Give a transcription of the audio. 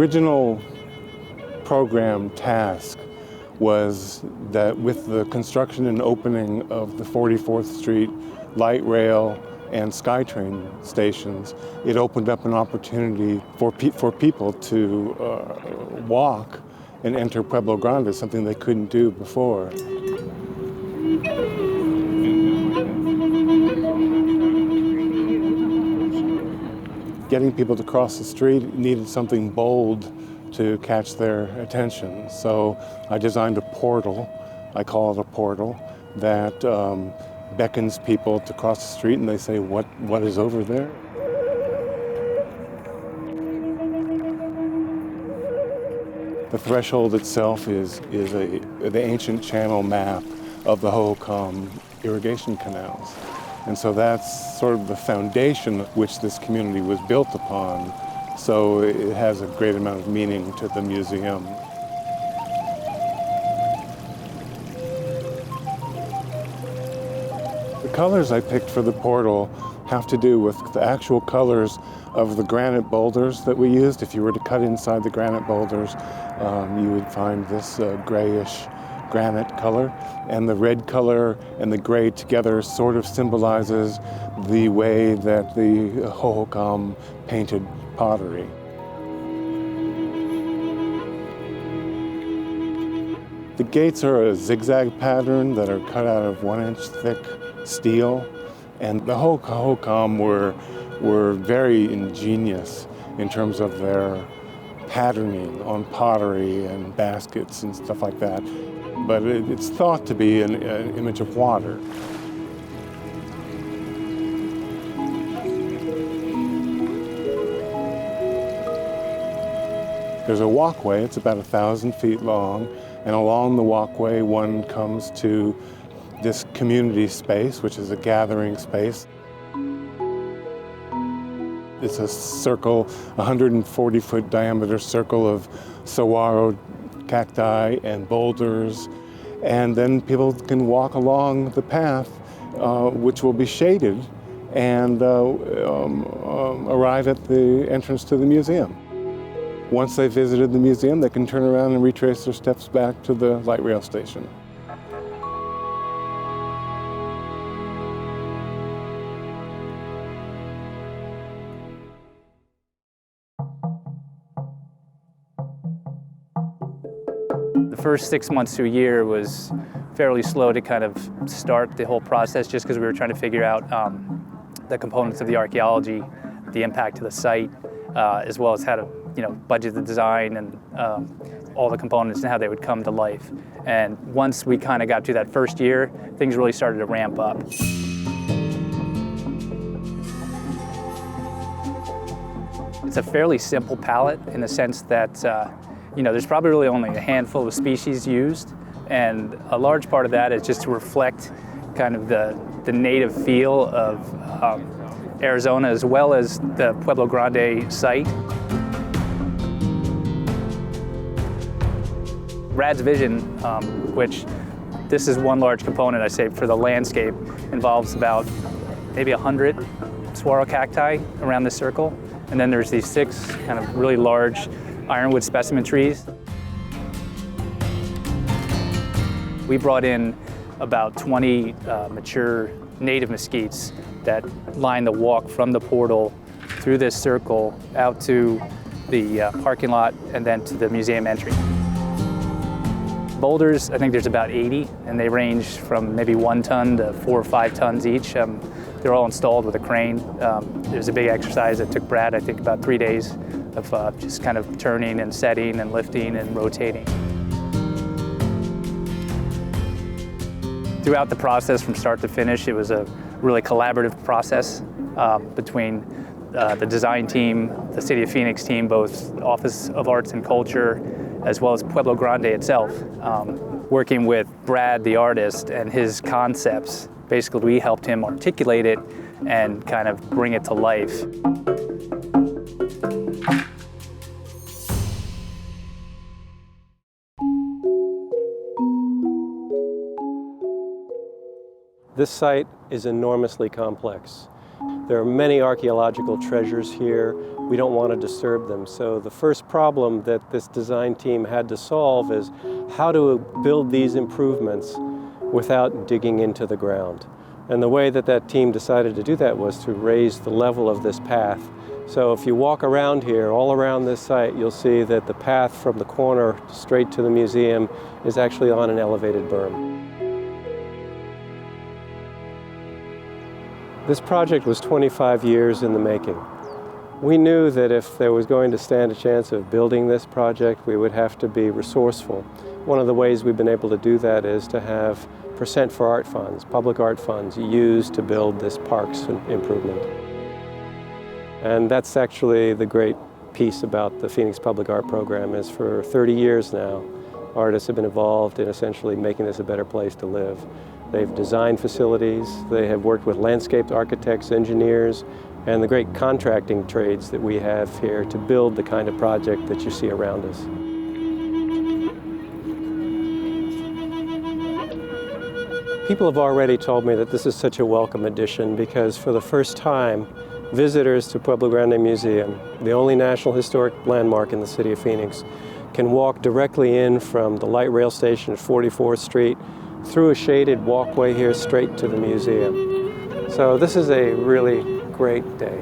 original program task was that with the construction and opening of the 44th Street light rail and SkyTrain stations, it opened up an opportunity for people to walk and enter Pueblo Grande, something they couldn't do before. Getting people to cross the street needed something bold to catch their attention. So I designed a portal, I call it a portal, that beckons people to cross the street and they say, what is over there? The threshold itself is the ancient channel map of the Hohokam irrigation canals. And so that's sort of the foundation which this community was built upon. So it has a great amount of meaning to the museum. The colors I picked for the portal have to do with the actual colors of the granite boulders that we used. If you were to cut inside the granite boulders, you would find this grayish granite color, and the red color and the gray together sort of symbolizes the way that the Hohokam painted pottery. The gates are a zigzag pattern that are cut out of 1-inch thick steel, and the Hohokam were very ingenious in terms of their patterning on pottery and baskets and stuff like that. But it's thought to be an image of water. There's a walkway, it's about 1,000 feet long, and along the walkway one comes to this community space, which is a gathering space. It's a circle, 140-foot diameter circle of saguaro cacti and boulders, and then people can walk along the path, which will be shaded, and arrive at the entrance to the museum. Once they've visited the museum, they can turn around and retrace their steps back to the light rail station. The first 6 months to a year was fairly slow to kind of start the whole process, just because we were trying to figure out the components of the archaeology, the impact to the site, as well as how to budget the design and all the components and how they would come to life. And once we kind of got to that first year, things really started to ramp up. It's a fairly simple palette in the sense that there's probably really only a handful of species used, and a large part of that is just to reflect kind of the native feel of Arizona, as well as the Pueblo Grande site. Brad's vision, which this is one large component, I say, for the landscape, involves about maybe 100 saguaro cacti around this circle, and then there's these 6 kind of really large ironwood specimen trees. We brought in about 20 mature native mesquites that line the walk from the portal through this circle out to the parking lot and then to the museum entry. Boulders, I think there's about 80, and they range from maybe 1 ton to 4 or 5 tons each. They're all installed with a crane. It was a big exercise that took Brad, I think, about 3 days of just kind of turning and setting and lifting and rotating. Throughout the process, from start to finish, it was a really collaborative process between the design team, the City of Phoenix team, both Office of Arts and Culture, as well as Pueblo Grande itself. Working with Brad, the artist, and his concepts, basically we helped him articulate it and kind of bring it to life. This site is enormously complex. There are many archaeological treasures here, we don't want to disturb them. So the first problem that this design team had to solve is how to build these improvements without digging into the ground. And the way that that team decided to do that was to raise the level of this path. So if you walk around here, all around this site, you'll see that the path from the corner straight to the museum is actually on an elevated berm. This project was 25 years in the making. We knew that if there was going to stand a chance of building this project, we would have to be resourceful. One of the ways we've been able to do that is to have percent for art funds, public art funds, used to build this parks improvement. And that's actually the great piece about the Phoenix Public Art Program is for 30 years now, artists have been involved in essentially making this a better place to live. They've designed facilities, they have worked with landscape architects, engineers, and the great contracting trades that we have here to build the kind of project that you see around us. People have already told me that this is such a welcome addition because for the first time, visitors to Pueblo Grande Museum, the only National Historic Landmark in the city of Phoenix, can walk directly in from the light rail station at 44th Street through a shaded walkway here straight to the museum. So this is a really great day.